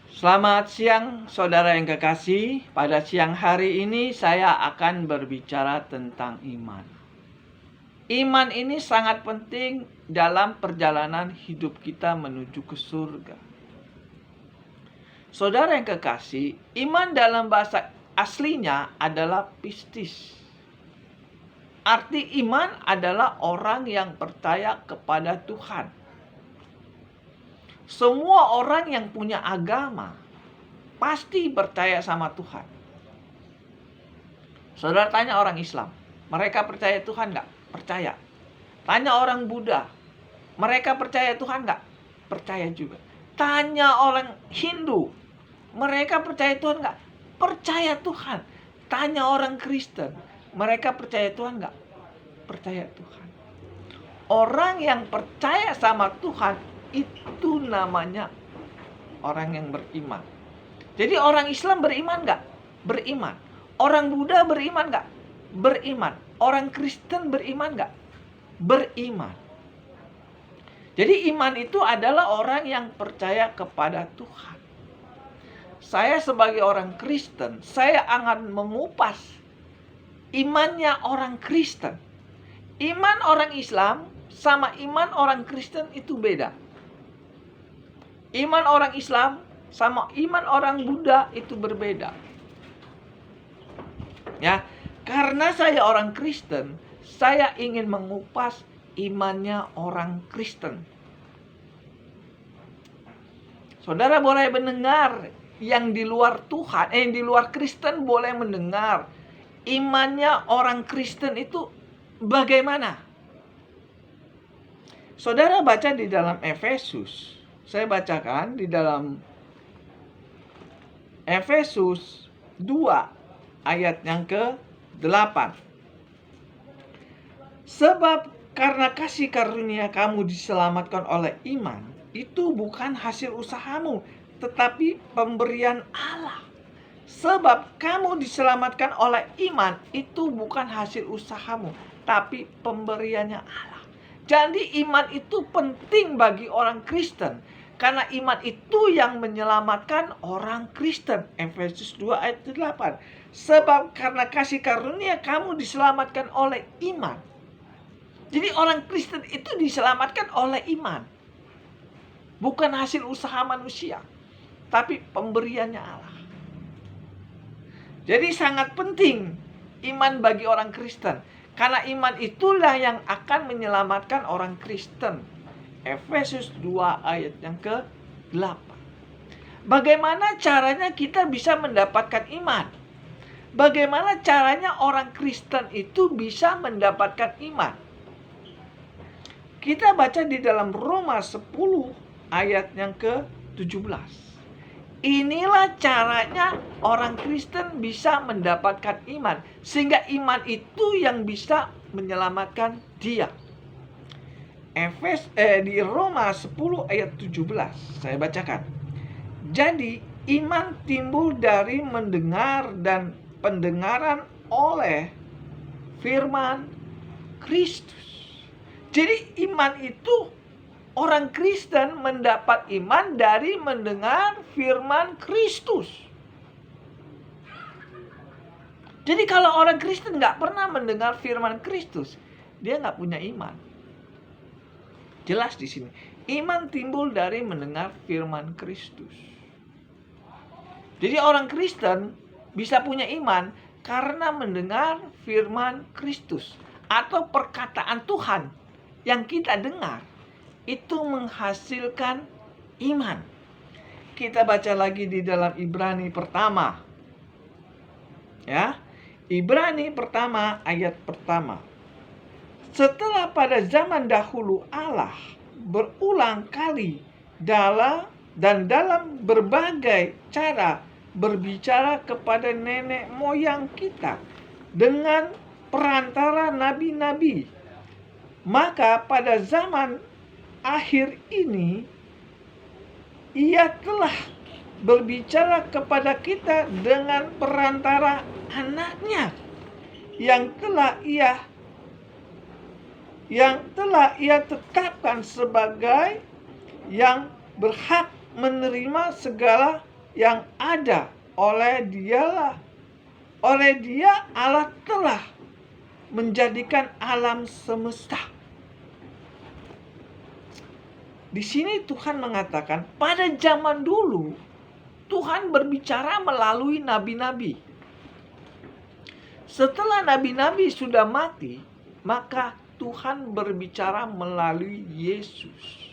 Selamat siang, saudara yang kekasih. Pada siang hari ini saya akan berbicara tentang iman. Iman ini sangat penting dalam perjalanan hidup kita menuju ke surga. Saudara yang kekasih, iman dalam bahasa aslinya adalah pistis. Arti iman adalah orang yang percaya kepada Tuhan. Semua orang yang punya agama pasti percaya sama Tuhan. Saudara tanya orang Islam, mereka percaya Tuhan nggak? Percaya. Tanya orang Buddha, mereka percaya Tuhan nggak? Percaya juga. Tanya orang Hindu, mereka percaya Tuhan nggak? Percaya Tuhan. Tanya orang Kristen, mereka percaya Tuhan nggak? Percaya Tuhan. Orang yang percaya sama Tuhan itu namanya orang yang beriman. Jadi orang Islam beriman nggak? Beriman. Orang Buddha beriman nggak? Beriman. Orang Kristen beriman nggak? Beriman. Jadi iman itu adalah orang yang percaya kepada Tuhan. Saya sebagai orang Kristen, saya akan mengupas imannya orang Kristen. Iman orang Islam sama iman orang Kristen itu beda. Iman orang Islam sama iman orang Buddha itu berbeda. Ya, karena saya orang Kristen, saya ingin mengupas imannya orang Kristen. Saudara boleh mendengar yang di luar Tuhan, yang di luar Kristen boleh mendengar imannya orang Kristen itu bagaimana? Saudara baca di dalam Efesus. Saya bacakan di dalam Efesus 2 ayat yang ke-8. Sebab karena kasih karunia kamu diselamatkan oleh iman, itu bukan hasil usahamu, tetapi pemberian Allah. Sebab kamu diselamatkan oleh iman, itu bukan hasil usahamu, tapi pemberiannya Allah. Jadi iman itu penting bagi orang Kristen. Karena iman itu yang menyelamatkan orang Kristen. Efesus 2 ayat 8. Sebab karena kasih karunia kamu diselamatkan oleh iman. Jadi orang Kristen itu diselamatkan oleh iman. Bukan hasil usaha manusia, tapi pemberiannya Allah. Jadi sangat penting iman bagi orang Kristen. Karena iman itulah yang akan menyelamatkan orang Kristen. Efesus 2 ayat yang ke-8. Bagaimana caranya kita bisa mendapatkan iman? Bagaimana caranya orang Kristen itu bisa mendapatkan iman? Kita baca di dalam Roma 10 ayat yang ke-17. Inilah caranya orang Kristen bisa mendapatkan iman. Sehingga iman itu yang bisa menyelamatkan dia. Di Roma 10 ayat 17 saya bacakan. Jadi iman timbul dari mendengar dan pendengaran oleh firman Kristus. Jadi iman itu orang Kristen mendapat iman dari mendengar firman Kristus. Jadi kalau orang Kristen nggak pernah mendengar firman Kristus, dia nggak punya iman. Jelas di sini. Iman timbul dari mendengar firman Kristus. Jadi orang Kristen bisa punya iman karena mendengar firman Kristus. Atau perkataan Tuhan yang kita dengar. Itu menghasilkan iman. Kita baca lagi di dalam Ibrani pertama. Ya. Ibrani pertama ayat pertama. Setelah pada zaman dahulu Allah berulang kali dalam berbagai cara berbicara kepada nenek moyang kita dengan perantara nabi-nabi. Maka pada zaman akhir ini Ia telah berbicara kepada kita dengan perantara anaknya yang telah ia tetapkan sebagai yang berhak menerima segala yang ada. Oleh Dia Allah telah menjadikan alam semesta. Di sini Tuhan mengatakan pada zaman dulu Tuhan berbicara melalui nabi-nabi. Setelah nabi-nabi sudah mati, maka Tuhan berbicara melalui Yesus.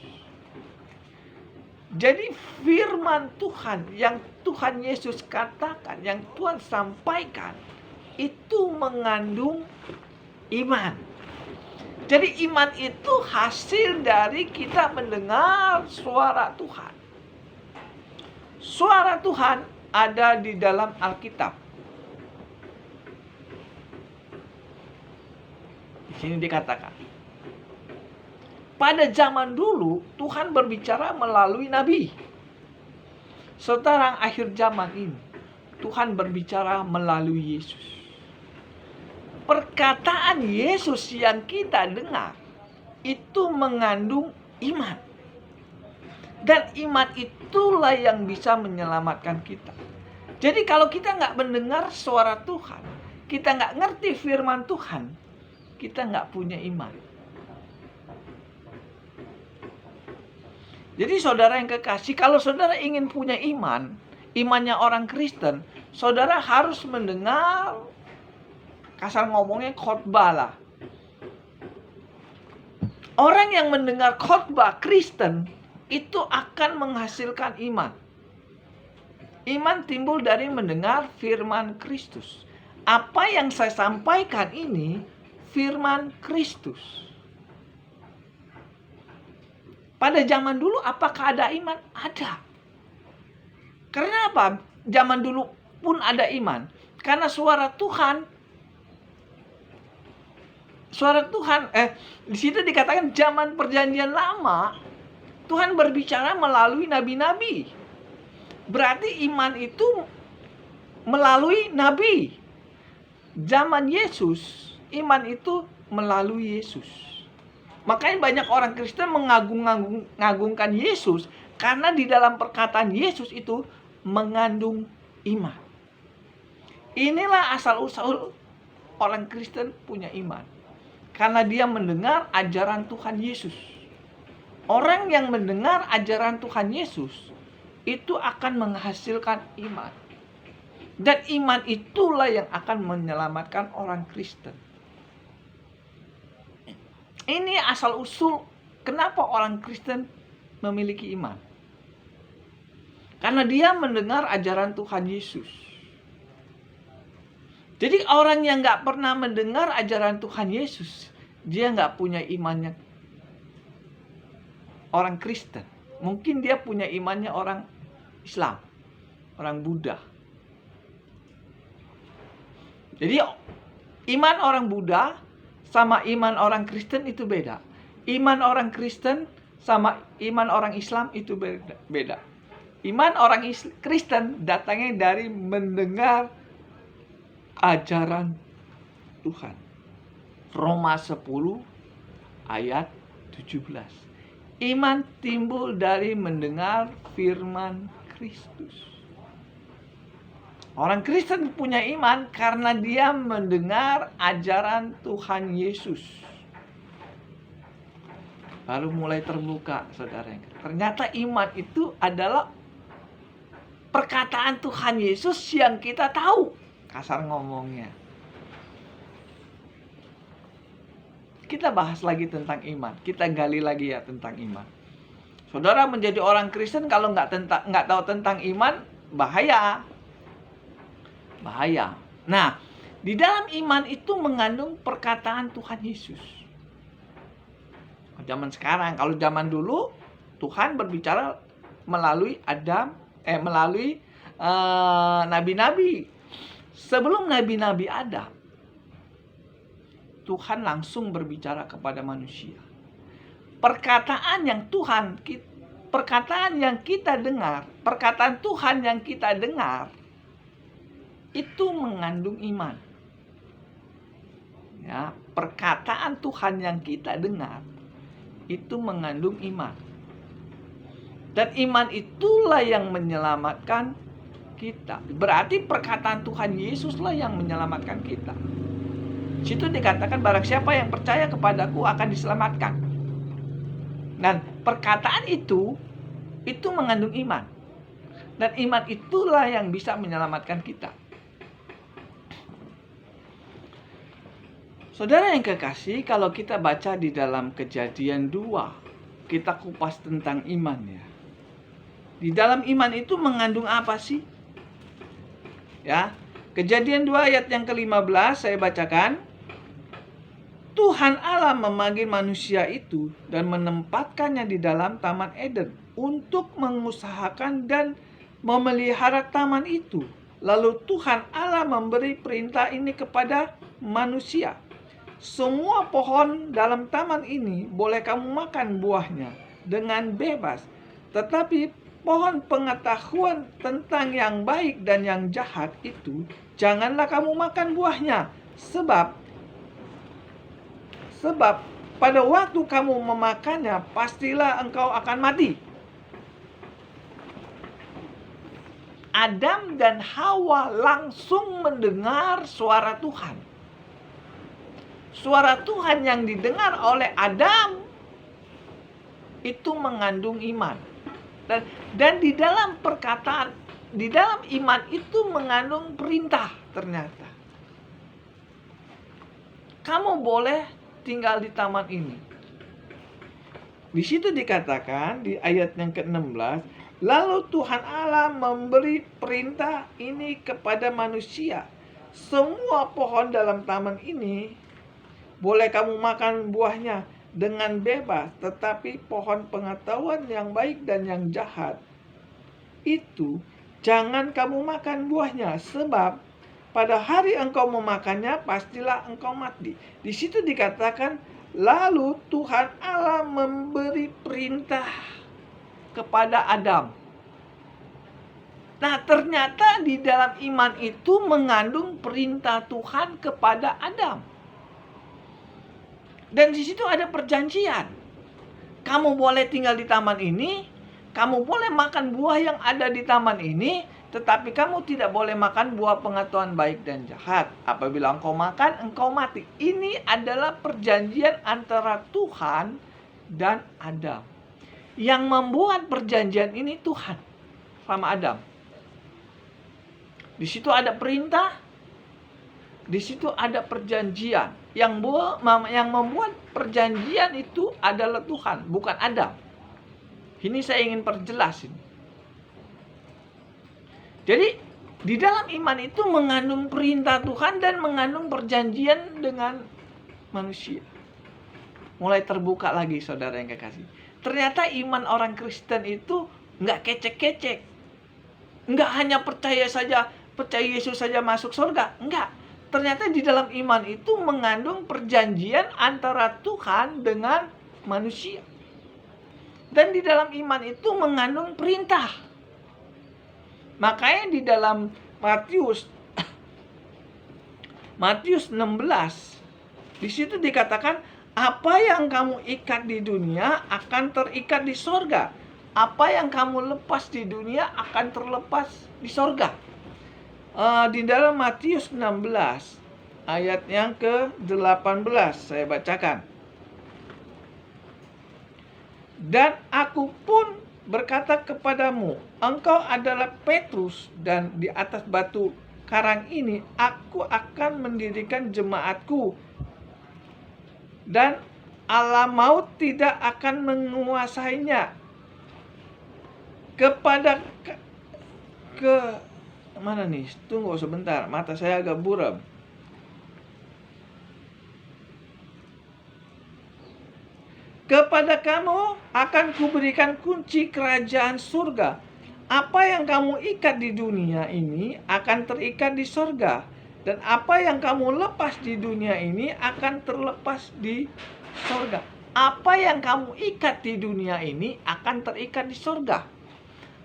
Jadi firman Tuhan yang Tuhan Yesus katakan, yang Tuhan sampaikan, itu mengandung iman. Jadi iman itu hasil dari kita mendengar suara Tuhan. Suara Tuhan ada di dalam Alkitab. Di sini dikatakan, pada zaman dulu Tuhan berbicara melalui nabi. Sekarang akhir zaman ini Tuhan berbicara melalui Yesus. Perkataan Yesus yang kita dengar itu mengandung iman. Dan iman itulah yang bisa menyelamatkan kita. Jadi kalau kita nggak mendengar suara Tuhan, kita nggak ngerti firman Tuhan, kita nggak punya iman. Jadi saudara yang kekasih, kalau saudara ingin punya iman, imannya orang Kristen, saudara harus mendengar, kasar ngomongnya khotbah lah. Orang yang mendengar khotbah Kristen itu akan menghasilkan iman. Iman timbul dari mendengar firman Kristus. Apa yang saya sampaikan ini firman Kristus. Pada zaman dulu apakah ada iman? Ada. Karena apa? Zaman dulu pun ada iman. Karena suara Tuhan, di situ dikatakan zaman perjanjian lama, Tuhan berbicara melalui nabi-nabi. Berarti iman itu melalui nabi. Zaman Yesus, iman itu melalui Yesus. Makanya banyak orang Kristen mengagungkan Yesus karena di dalam perkataan Yesus itu mengandung iman. Inilah asal-usul orang Kristen punya iman. Karena dia mendengar ajaran Tuhan Yesus. Orang yang mendengar ajaran Tuhan Yesus itu akan menghasilkan iman. Dan iman itulah yang akan menyelamatkan orang Kristen. Ini asal-usul kenapa orang Kristen memiliki iman. Karena dia mendengar ajaran Tuhan Yesus. Jadi orang yang gak pernah mendengar ajaran Tuhan Yesus, dia gak punya imannya orang Kristen. Mungkin dia punya imannya orang Islam, orang Buddha. Jadi iman orang Buddha sama iman orang Kristen itu beda. Iman orang Kristen sama iman orang Islam itu beda. Iman orang Kristen datangnya dari mendengar ajaran Tuhan. Roma 10 ayat 17. Iman timbul dari mendengar firman Kristus. Orang Kristen punya iman karena dia mendengar ajaran Tuhan Yesus. Lalu mulai terbuka, saudara. Ternyata iman itu adalah perkataan Tuhan Yesus yang kita tahu. Kasar ngomongnya. Kita bahas lagi tentang iman. Kita gali lagi ya tentang iman. Saudara menjadi orang Kristen kalau nggak tahu tentang iman, bahaya. Bahaya. Nah, di dalam iman itu mengandung perkataan Tuhan Yesus. Zaman sekarang, kalau zaman dulu Tuhan berbicara melalui nabi-nabi. Sebelum nabi-nabi ada, Tuhan langsung berbicara kepada manusia. Perkataan yang kita dengar, perkataan Tuhan yang kita dengar itu mengandung iman. Ya, perkataan Tuhan yang kita dengar itu mengandung iman. Dan iman itulah yang menyelamatkan kita. Berarti perkataan Tuhan Yesuslah yang menyelamatkan kita. Situ dikatakan barang siapa yang percaya kepadaku akan diselamatkan. Dan perkataan itu mengandung iman. Dan iman itulah yang bisa menyelamatkan kita. Saudara yang kekasih, kalau kita baca di dalam Kejadian 2, kita kupas tentang iman ya. Di dalam iman itu mengandung apa sih? Ya, Kejadian 2 ayat yang ke-15 saya bacakan. Tuhan Allah memanggil manusia itu dan menempatkannya di dalam Taman Eden untuk mengusahakan dan memelihara taman itu. Lalu Tuhan Allah memberi perintah ini kepada manusia. Semua pohon dalam taman ini boleh kamu makan buahnya dengan bebas. Tetapi pohon pengetahuan tentang yang baik dan yang jahat itu janganlah kamu makan buahnya. Sebab pada waktu kamu memakannya pastilah engkau akan mati. Adam dan Hawa langsung mendengar suara Tuhan. Suara Tuhan yang didengar oleh Adam itu mengandung iman. Dan di dalam perkataan, di dalam iman itu mengandung perintah ternyata. Kamu boleh tinggal di taman ini. Di situ dikatakan di ayat yang ke-16, lalu Tuhan Allah memberi perintah ini kepada manusia. Semua pohon dalam taman ini boleh kamu makan buahnya dengan bebas, tetapi pohon pengetahuan yang baik dan yang jahat itu jangan kamu makan buahnya, sebab pada hari engkau memakannya pastilah engkau mati. Di situ dikatakan lalu Tuhan Allah memberi perintah kepada Adam. Nah, ternyata di dalam iman itu mengandung perintah Tuhan kepada Adam. Dan di situ ada perjanjian. Kamu boleh tinggal di taman ini, kamu boleh makan buah yang ada di taman ini, tetapi kamu tidak boleh makan buah pengetahuan baik dan jahat. Apabila engkau makan, engkau mati. Ini adalah perjanjian antara Tuhan dan Adam. Yang membuat perjanjian ini Tuhan sama Adam. Di situ ada perintah, di situ ada perjanjian. Yang membuat perjanjian itu adalah Tuhan, bukan Adam. Ini saya ingin perjelas ini. Jadi di dalam iman itu mengandung perintah Tuhan dan mengandung perjanjian dengan manusia. Mulai terbuka lagi saudara yang kekasih. Ternyata iman orang Kristen itu nggak kecek-kecek. Nggak hanya percaya Yesus saja masuk surga. Enggak. Ternyata di dalam iman itu mengandung perjanjian antara Tuhan dengan manusia. Dan di dalam iman itu mengandung perintah. Makanya di dalam Matius 16, di situ dikatakan apa yang kamu ikat di dunia akan terikat di sorga. Apa yang kamu lepas di dunia akan terlepas di sorga. Di dalam Matius 16 ayat yang ke-18 saya bacakan. Dan aku pun berkata kepadamu, engkau adalah Petrus, dan di atas batu karang ini aku akan mendirikan jemaatku, dan alam maut tidak akan menguasainya. Mana nih? Tunggu sebentar, mata saya agak buram. Kepada kamu akan kuberikan kunci kerajaan surga. Apa yang kamu ikat di dunia ini akan terikat di surga, dan apa yang kamu lepas di dunia ini akan terlepas di surga. Apa yang kamu ikat di dunia ini akan terikat di surga.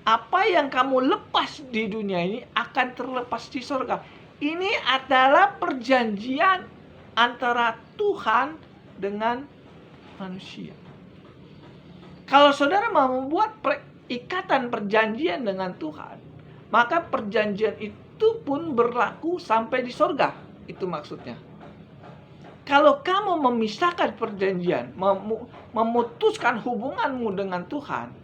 Apa yang kamu lepas di dunia ini akan terlepas di surga. Ini adalah perjanjian antara Tuhan dengan manusia. Kalau saudara mau membuat ikatan perjanjian dengan Tuhan, maka perjanjian itu pun berlaku sampai di sorga. Itu maksudnya. Kalau kamu memisahkan perjanjian, memutuskan hubunganmu dengan Tuhan,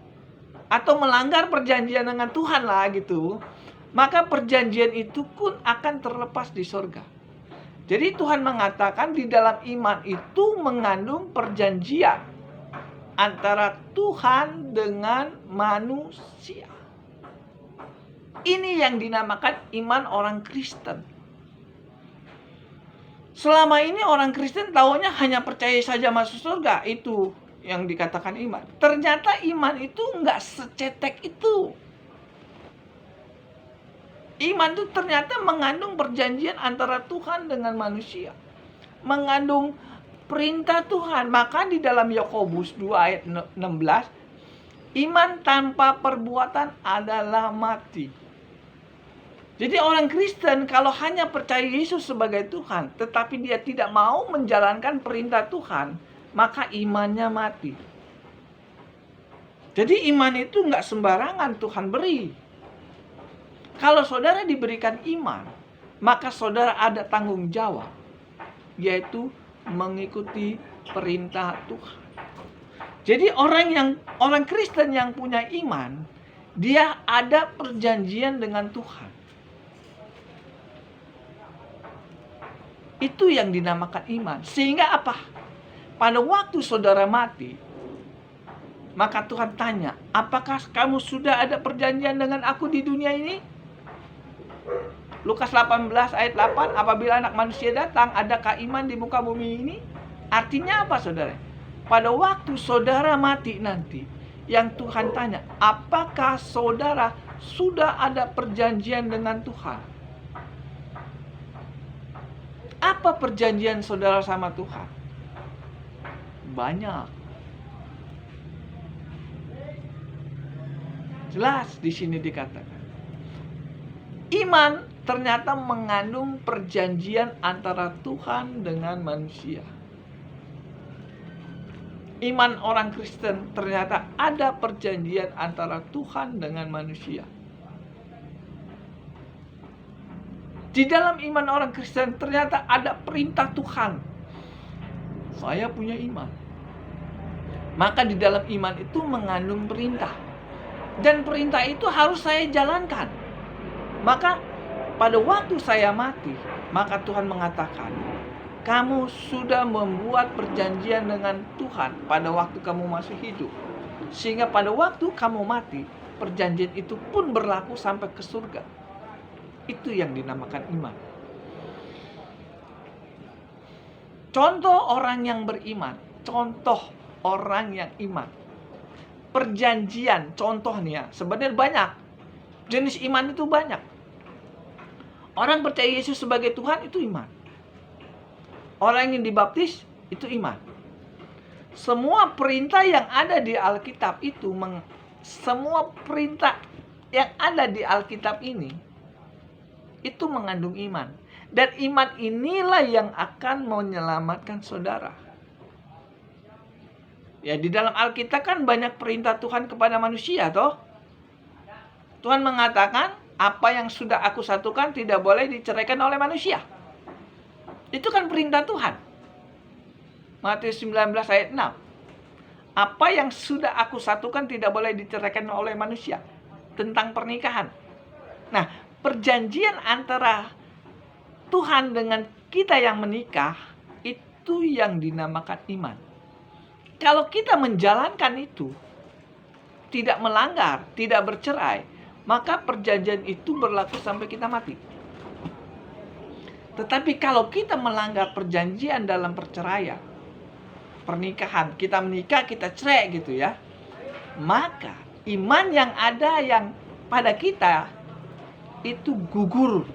atau melanggar perjanjian dengan Tuhan lah gitu, maka perjanjian itu pun akan terlepas di sorga. Jadi Tuhan mengatakan di dalam iman itu mengandung perjanjian antara Tuhan dengan manusia. Ini yang dinamakan iman orang Kristen. Selama ini orang Kristen taunya hanya percaya saja masuk surga. Itu yang dikatakan iman. Ternyata iman itu enggak secetek itu. Iman itu ternyata mengandung perjanjian antara Tuhan dengan manusia. Mengandung perintah Tuhan. Maka di dalam Yakobus 2 ayat 16, iman tanpa perbuatan adalah mati. Jadi orang Kristen kalau hanya percaya Yesus sebagai Tuhan, tetapi dia tidak mau menjalankan perintah Tuhan, maka imannya mati. Jadi iman itu nggak sembarangan Tuhan beri. Kalau saudara diberikan iman, maka saudara ada tanggung jawab, yaitu mengikuti perintah Tuhan. Jadi orang Kristen yang punya iman, dia ada perjanjian dengan Tuhan. Itu yang dinamakan iman. Sehingga apa? Pada waktu saudara mati, maka Tuhan tanya, apakah kamu sudah ada perjanjian dengan aku di dunia ini? Lukas 18 ayat 8, apabila anak manusia datang, adakah iman di muka bumi ini? Artinya apa saudara? Pada waktu saudara mati nanti, yang Tuhan tanya, apakah saudara sudah ada perjanjian dengan Tuhan? Apa perjanjian saudara sama Tuhan? Banyak. Jelas di sini dikatakan. Iman ternyata mengandung perjanjian antara Tuhan dengan manusia. Iman orang Kristen ternyata ada perjanjian antara Tuhan dengan manusia. Di dalam iman orang Kristen ternyata ada perintah Tuhan. Saya punya iman. Maka di dalam iman itu mengandung perintah. Dan perintah itu harus saya jalankan. Maka pada waktu saya mati, maka Tuhan mengatakan, kamu sudah membuat perjanjian dengan Tuhan pada waktu kamu masih hidup. Sehingga pada waktu kamu mati, perjanjian itu pun berlaku sampai ke surga. Itu yang dinamakan iman. Contoh orang yang beriman. Contoh orang yang iman. Perjanjian, contoh nih ya. Sebenarnya banyak. Jenis iman itu banyak. Orang percaya Yesus sebagai Tuhan itu iman. Orang yang dibaptis itu iman. Semua perintah yang ada di Alkitab itu, semua perintah yang ada di Alkitab ini, itu mengandung iman. Dan iman inilah yang akan menyelamatkan saudara. Ya, di dalam Alkitab kan banyak perintah Tuhan kepada manusia, toh. Tuhan mengatakan, apa yang sudah aku satukan tidak boleh diceraikan oleh manusia. Itu kan perintah Tuhan. Matius 19 ayat 6. Apa yang sudah aku satukan tidak boleh diceraikan oleh manusia. Tentang pernikahan. Nah, perjanjian antara Tuhan dengan kita yang menikah, itu yang dinamakan iman. Kalau kita menjalankan itu, tidak melanggar, tidak bercerai, maka perjanjian itu berlaku sampai kita mati. Tetapi kalau kita melanggar perjanjian dalam perceraian, pernikahan, kita menikah, kita cerai gitu ya, maka iman yang ada yang pada kita itu gugur.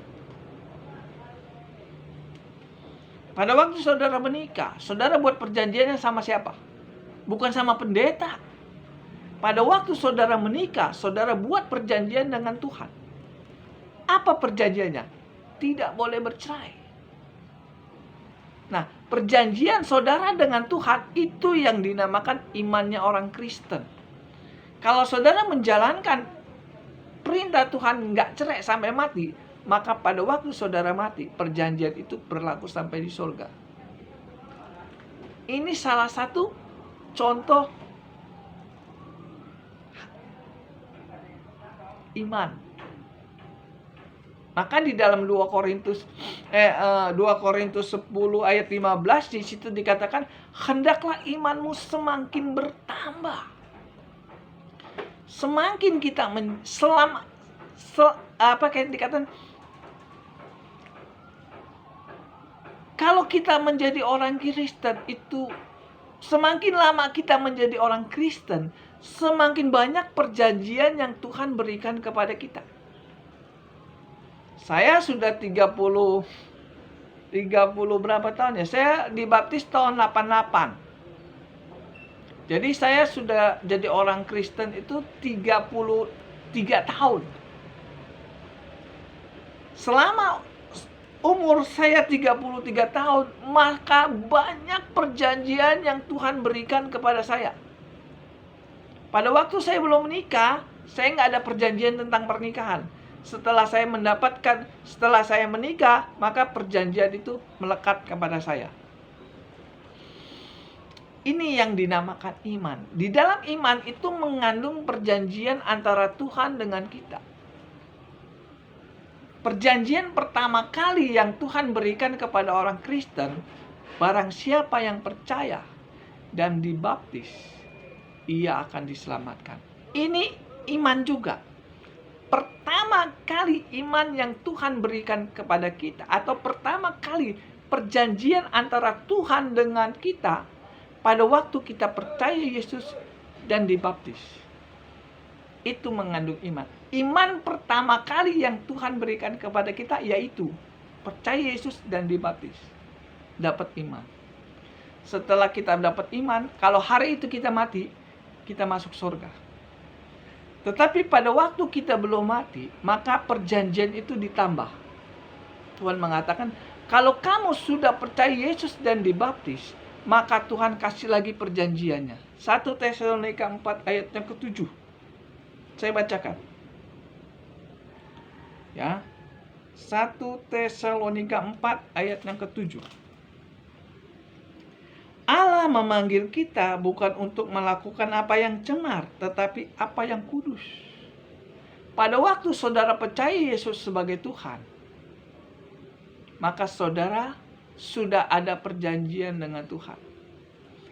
Pada waktu saudara menikah, saudara buat perjanjiannya sama siapa? Bukan sama pendeta. Pada waktu saudara menikah, saudara buat perjanjian dengan Tuhan. Apa perjanjiannya? Tidak boleh bercerai. Nah, perjanjian saudara dengan Tuhan itu yang dinamakan imannya orang Kristen. Kalau saudara menjalankan perintah perintah Tuhan nggak cerai sampai mati, maka pada waktu saudara mati, perjanjian itu berlaku sampai di surga. Ini salah satu contoh iman. Maka di dalam 2 Korintus 10 ayat 15 di situ dikatakan, hendaklah imanmu semakin bertambah. Semakin kita dikatakan, kalau kita menjadi orang Kristen itu, semakin lama kita menjadi orang Kristen, semakin banyak perjanjian yang Tuhan berikan kepada kita. Saya sudah 30 berapa tahun ya? Saya dibaptis tahun 88. Jadi saya sudah jadi orang Kristen itu 33 tahun. Selama umur saya 33 tahun, maka banyak perjanjian yang Tuhan berikan kepada saya. Pada waktu saya belum menikah, saya nggak ada perjanjian tentang pernikahan. Setelah saya menikah, maka perjanjian itu melekat kepada saya. Ini yang dinamakan iman. Di dalam iman itu mengandung perjanjian antara Tuhan dengan kita. Perjanjian pertama kali yang Tuhan berikan kepada orang Kristen, barang siapa yang percaya dan dibaptis, ia akan diselamatkan. Ini iman juga. Pertama kali iman yang Tuhan berikan kepada kita, atau pertama kali perjanjian antara Tuhan dengan kita, pada waktu kita percaya Yesus dan dibaptis. Itu mengandung iman. Iman pertama kali yang Tuhan berikan kepada kita yaitu percaya Yesus dan dibaptis. Dapat iman. Setelah kita dapat iman, kalau hari itu kita mati, kita masuk surga. Tetapi pada waktu kita belum mati, maka perjanjian itu ditambah. Tuhan mengatakan, kalau kamu sudah percaya Yesus dan dibaptis, maka Tuhan kasih lagi perjanjiannya. 1 Tesalonika 4 ayat yang ke-7. Saya bacakan. Ya. 1 Tesalonika 4 ayat yang ke-7. Allah memanggil kita bukan untuk melakukan apa yang cemar, tetapi apa yang kudus. Pada waktu saudara percaya Yesus sebagai Tuhan, maka saudara sudah ada perjanjian dengan Tuhan.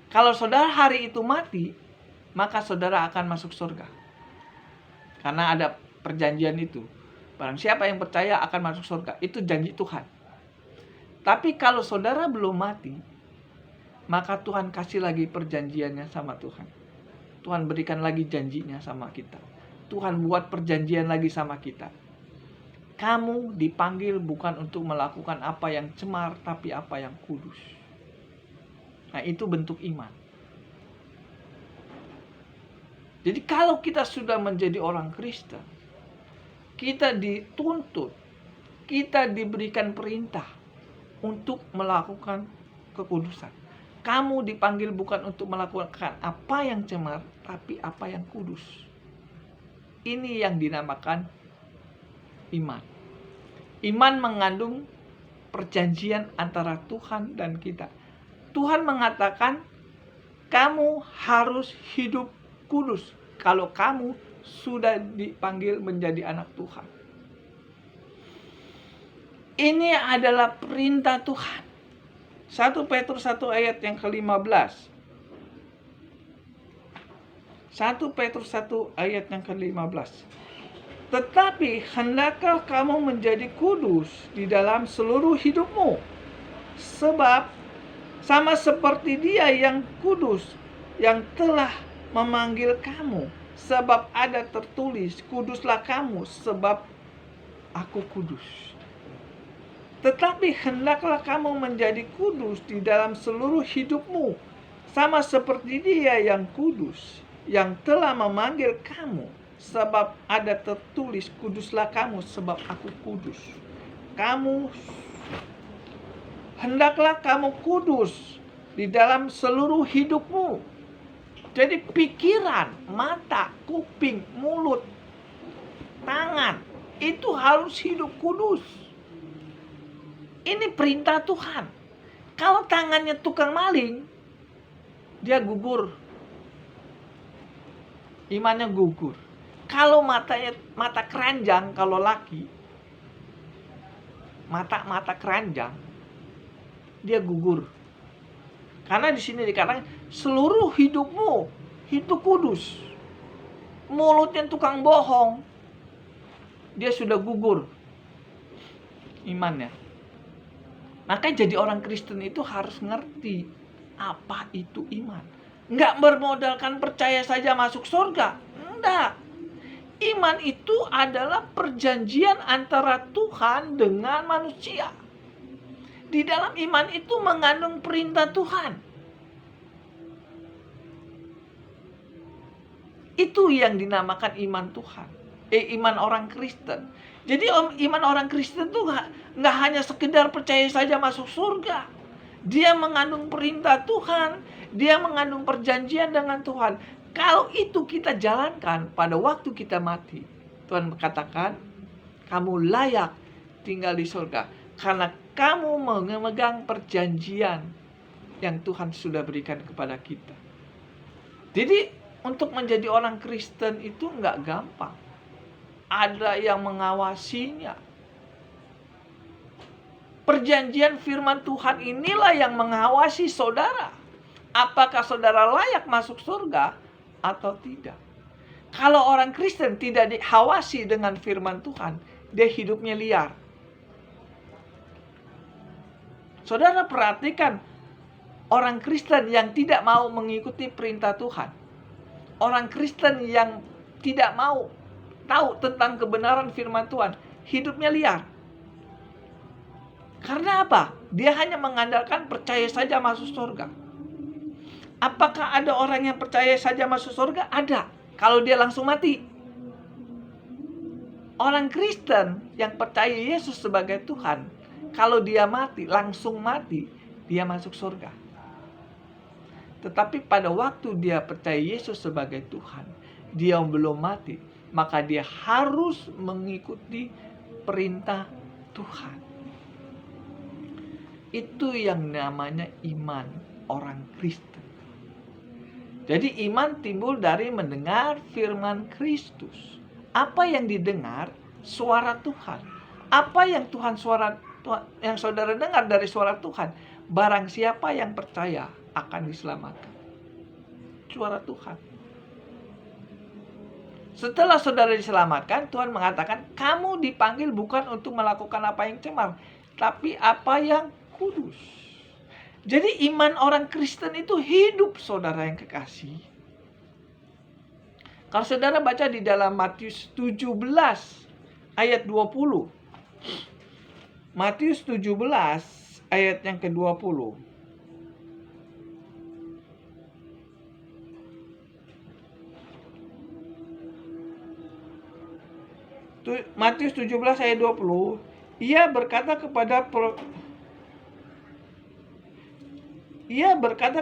Kalau saudara hari itu mati, maka saudara akan masuk surga. Karena ada perjanjian itu. Barang siapa yang percaya akan masuk surga. Itu janji Tuhan. Tapi kalau saudara belum mati, maka Tuhan kasih lagi perjanjiannya sama Tuhan. Tuhan berikan lagi janjinya sama kita. Tuhan buat perjanjian lagi sama kita. Kamu dipanggil bukan untuk melakukan apa yang cemar, tapi apa yang kudus. Nah, itu bentuk iman. Jadi kalau kita sudah menjadi orang Kristen, kita dituntut, kita diberikan perintah untuk melakukan kekudusan. Kamu dipanggil bukan untuk melakukan apa yang cemar, tapi apa yang kudus. Ini yang dinamakan iman. Iman mengandung perjanjian antara Tuhan dan kita. Tuhan mengatakan, kamu harus hidup kudus kalau kamu sudah dipanggil menjadi anak Tuhan. Ini adalah perintah Tuhan. 1 Petrus 1 ayat yang ke-15. 1 Petrus 1 ayat yang ke-15. Tetapi hendaklah kamu menjadi kudus di dalam seluruh hidupmu. Sebab sama seperti Dia yang kudus, yang telah memanggil kamu. Sebab ada tertulis, kuduslah kamu sebab aku kudus. Tetapi hendaklah kamu menjadi kudus di dalam seluruh hidupmu, sama seperti Dia yang kudus, yang telah memanggil kamu. Sebab ada tertulis, kuduslah kamu sebab aku kudus. Hendaklah kamu kudus di dalam seluruh hidupmu. Jadi pikiran, mata, kuping, mulut, tangan, itu harus hidup kudus. Ini perintah Tuhan. Kalau tangannya tukang maling, dia gugur. Imannya gugur. Kalau mata keranjang, kalau laki, mata keranjang, dia gugur. Karena di sini dikatakan seluruh hidupmu hidup kudus. Mulutnya tukang bohong, dia sudah gugur imannya. Makanya jadi orang Kristen itu harus ngerti apa itu iman. Nggak bermodalkan percaya saja masuk surga. Enggak. Iman itu adalah perjanjian antara Tuhan dengan manusia. Di dalam iman itu mengandung perintah Tuhan. Itu yang dinamakan iman Tuhan. Iman orang Kristen. Jadi iman orang Kristen itu nggak hanya sekedar percaya saja masuk surga. Dia mengandung perintah Tuhan. Dia mengandung perjanjian dengan Tuhan. Kalau itu kita jalankan pada waktu kita mati, Tuhan katakan, kamu layak tinggal di surga. Karena kamu memegang perjanjian yang Tuhan sudah berikan kepada kita. Jadi untuk menjadi orang Kristen itu nggak gampang. Ada yang mengawasinya. Perjanjian firman Tuhan inilah yang mengawasi saudara. Apakah saudara layak masuk surga atau tidak? Kalau orang Kristen tidak diawasi dengan firman Tuhan, dia hidupnya liar. Saudara perhatikan orang Kristen yang tidak mau mengikuti perintah Tuhan. Orang Kristen yang tidak mau tahu tentang kebenaran firman Tuhan, hidupnya liar. Karena apa? Dia hanya mengandalkan percaya saja masuk surga. Apakah ada orang yang percaya saja masuk surga? Ada. Kalau dia langsung mati. Orang Kristen yang percaya Yesus sebagai Tuhan, kalau dia mati, langsung mati, dia masuk surga. Tetapi pada waktu dia percaya Yesus sebagai Tuhan, dia belum mati, maka dia harus mengikuti perintah Tuhan. Itu yang namanya iman orang Kristen. Jadi iman timbul dari mendengar firman Kristus. Apa yang didengar? Suara Tuhan. Apa yang yang saudara dengar dari suara Tuhan? Barang siapa yang percaya akan diselamatkan. Suara Tuhan. Setelah saudara diselamatkan, Tuhan mengatakan, kamu dipanggil bukan untuk melakukan apa yang cemar, tapi apa yang kudus. Jadi iman orang Kristen itu hidup, saudara yang kekasih. Kalau saudara baca di dalam Matius 17 ayat 20. Matius 17 ayat yang ke-20. Matius 17 ayat 20. Ia berkata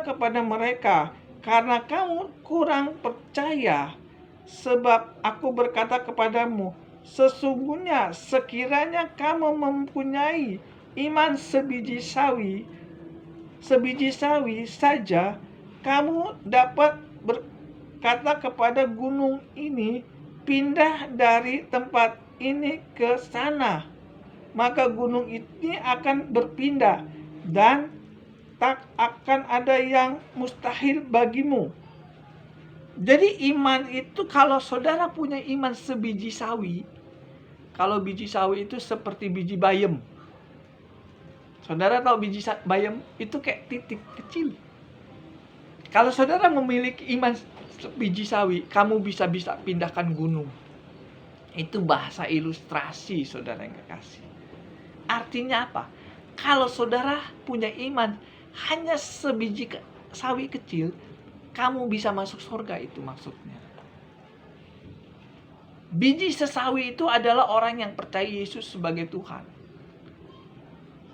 kepada mereka, karena kamu kurang percaya, sebab aku berkata kepadamu, sesungguhnya sekiranya kamu mempunyai iman sebiji sawi saja, kamu dapat berkata kepada gunung ini, pindah dari tempat ini ke sana, maka gunung ini akan berpindah dan tak akan ada yang mustahil bagimu. Jadi iman itu, kalau saudara punya iman sebiji sawi, kalau biji sawi itu seperti biji bayam. Saudara tahu biji bayam itu kayak titik kecil. Kalau saudara memiliki iman biji sawi, kamu bisa pindahkan gunung. Itu bahasa ilustrasi, saudara yang kekasih. Artinya apa? Kalau saudara punya iman hanya sebiji sawi kecil, kamu bisa masuk surga, itu maksudnya. Biji sesawi itu adalah orang yang percaya Yesus sebagai Tuhan.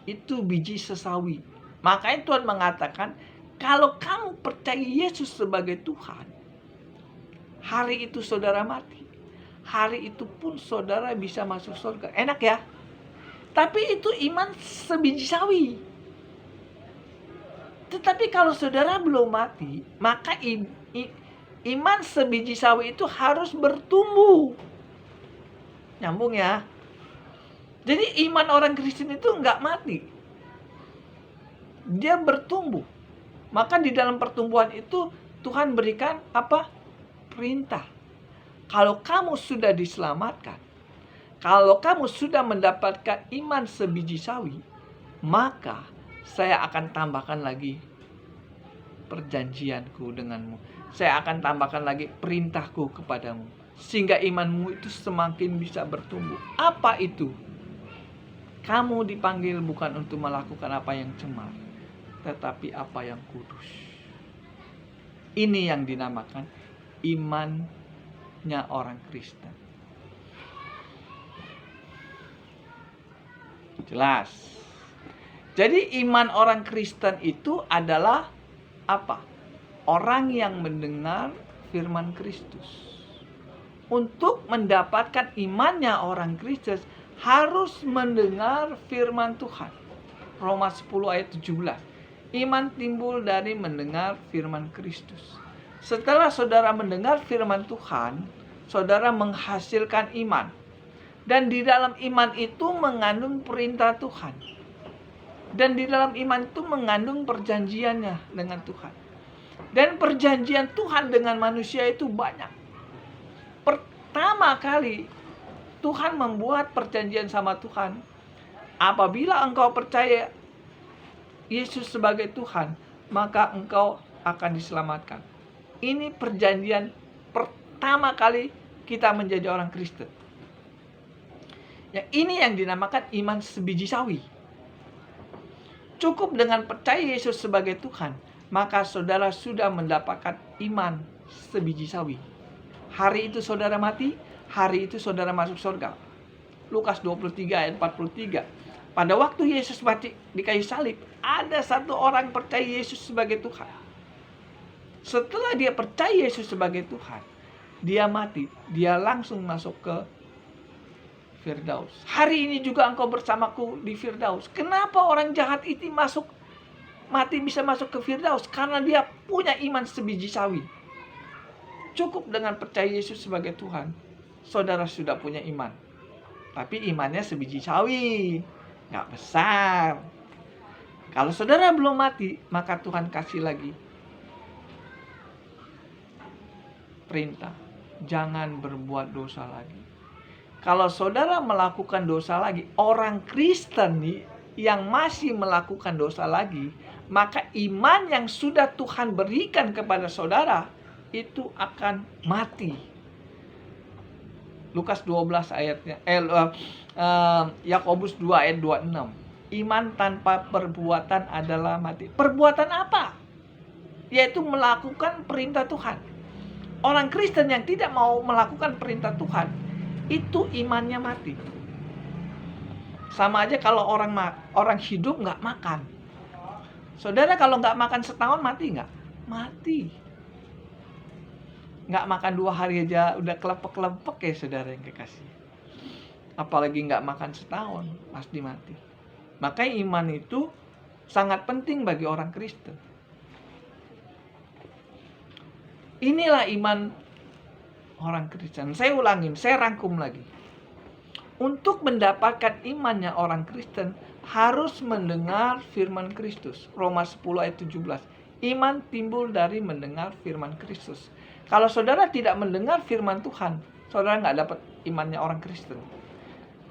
Itu biji sesawi. Makanya Tuhan mengatakan, kalau kamu percaya Yesus sebagai Tuhan, hari itu saudara mati. hari itu pun saudara bisa masuk surga. Enak ya? Tapi itu iman sebiji sawi. Tetapi kalau saudara belum mati, maka iman sebiji sawi itu harus bertumbuh. Nyambung ya? Jadi iman orang Kristen itu nggak mati. Dia bertumbuh. Maka di dalam pertumbuhan itu Tuhan berikan apa? Perintah. Kalau kamu sudah diselamatkan, kalau kamu sudah mendapatkan iman sebiji sawi, maka saya akan tambahkan lagi perjanjianku denganmu. Saya akan tambahkan lagi perintahku kepadamu. Sehingga imanmu itu semakin bisa bertumbuh. Apa itu? Kamu dipanggil bukan untuk melakukan apa yang cemar, tetapi apa yang kudus. Ini yang dinamakan imannya orang Kristen. Jelas. Jadi iman orang Kristen itu adalah apa? Orang yang mendengar firman Kristus. Untuk mendapatkan imannya orang Kristen harus mendengar firman Tuhan. Roma 10 ayat 17. Iman timbul dari mendengar firman Kristus. Setelah saudara mendengar firman Tuhan, saudara menghasilkan iman. Dan di dalam iman itu mengandung perintah Tuhan. Dan di dalam iman itu mengandung perjanjiannya dengan Tuhan. Dan perjanjian Tuhan dengan manusia itu banyak. Pertama kali Tuhan membuat perjanjian sama Tuhan. Apabila engkau percaya Yesus sebagai Tuhan, maka engkau akan diselamatkan. Ini perjanjian pertama kali kita menjadi orang Kristen. Ya, ini yang dinamakan iman sebiji sawi. Cukup dengan percaya Yesus sebagai Tuhan, maka saudara sudah mendapatkan iman sebiji sawi. Hari itu saudara mati, hari itu saudara masuk surga. Lukas 23 ayat 43. Pada waktu Yesus mati di kayu salib, ada satu orang percaya Yesus sebagai Tuhan. Setelah dia percaya Yesus sebagai Tuhan, dia mati, dia langsung masuk ke Firdaus. Hari ini juga engkau bersamaku di Firdaus. Kenapa orang jahat itu mati bisa masuk ke Firdaus? Karena dia punya iman sebiji sawi. Cukup dengan percaya Yesus sebagai Tuhan, saudara sudah punya iman. Tapi imannya sebiji sawi, nggak besar. Kalau saudara belum mati, maka Tuhan kasih lagi perintah, jangan berbuat dosa lagi. Kalau saudara melakukan dosa lagi, orang Kristen yang masih melakukan dosa lagi, maka iman yang sudah Tuhan berikan kepada saudara itu akan mati. Lukas 12 ayatnya, Yakobus 2 ayat 26. Iman tanpa perbuatan adalah mati. Perbuatan apa? Yaitu melakukan perintah Tuhan. Orang Kristen yang tidak mau melakukan perintah Tuhan, itu imannya mati. Sama aja kalau orang hidup nggak makan. Saudara kalau nggak makan setahun mati nggak? Mati. Nggak makan 2 hari aja udah kelepek-kelepek ya saudara yang kekasih. Apalagi nggak makan setahun, pasti mati. Makanya iman itu sangat penting bagi orang Kristen. Inilah iman orang Kristen. Saya ulangin, saya rangkum lagi. Untuk mendapatkan imannya orang Kristen harus mendengar firman Kristus. Roma 10 ayat 17. Iman timbul dari mendengar firman Kristus. Kalau saudara tidak mendengar firman Tuhan, saudara nggak dapat imannya orang Kristen.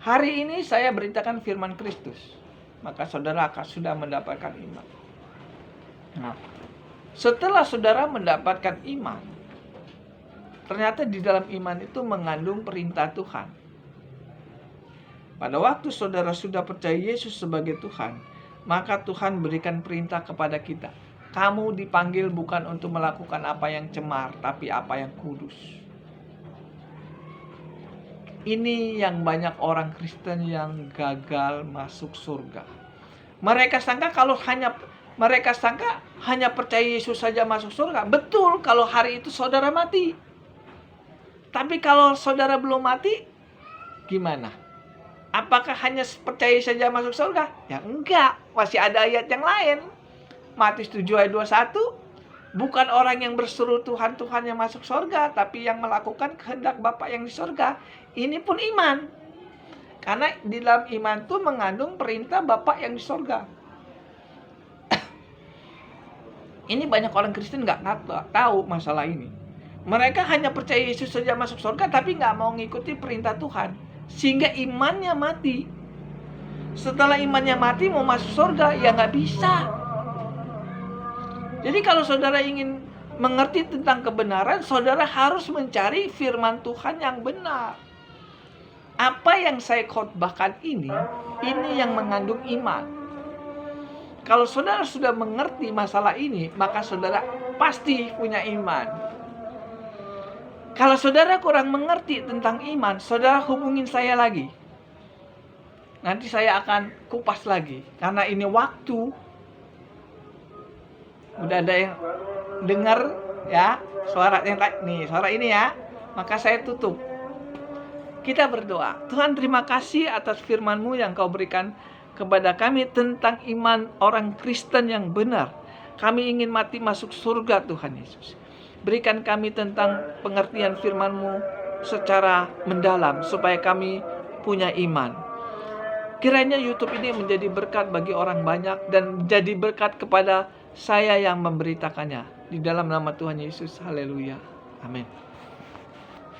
Hari ini saya beritakan firman Kristus, maka saudara akan sudah mendapatkan iman. Nah, setelah saudara mendapatkan iman, ternyata di dalam iman itu mengandung perintah Tuhan. Pada waktu saudara sudah percaya Yesus sebagai Tuhan, maka Tuhan berikan perintah kepada kita. Kamu dipanggil bukan untuk melakukan apa yang cemar, tapi apa yang kudus. Ini yang banyak orang Kristen yang gagal masuk surga. Mereka sangka hanya percaya Yesus saja masuk surga. Betul kalau hari itu saudara mati. Tapi kalau saudara belum mati, gimana? Apakah hanya percaya saja masuk surga? Ya enggak, masih ada ayat yang lain. Matius 7 ayat 21, bukan orang yang berseru Tuhan, Tuhan yang masuk surga, tapi yang melakukan kehendak Bapa yang di surga. Ini pun iman. Karena di dalam iman itu mengandung perintah Bapa yang di surga. Ini banyak orang Kristen nggak tahu masalah ini. Mereka hanya percaya Yesus saja masuk surga, tapi nggak mau ngikuti perintah Tuhan. Sehingga imannya mati. Setelah imannya mati mau masuk surga, ya nggak bisa. Jadi kalau saudara ingin mengerti tentang kebenaran, saudara harus mencari firman Tuhan yang benar. Apa yang saya khotbahkan ini yang mengandung iman. Kalau saudara sudah mengerti masalah ini, maka saudara pasti punya iman. Kalau saudara kurang mengerti tentang iman, saudara hubungin saya lagi. Nanti saya akan kupas lagi. Karena ini waktu. Udah ada yang dengar ya suara yang nih, suara ini ya. Maka saya tutup. Kita berdoa. Tuhan, terima kasih atas firman-Mu yang Kau berikan kepada kami tentang iman orang Kristen yang benar. Kami ingin mati masuk surga, Tuhan Yesus. Berikan kami tentang pengertian firman-Mu secara mendalam, supaya kami punya iman. Kiranya YouTube ini menjadi berkat bagi orang banyak, dan jadi berkat kepada saya yang memberitakannya. Di dalam nama Tuhan Yesus, haleluya, amin.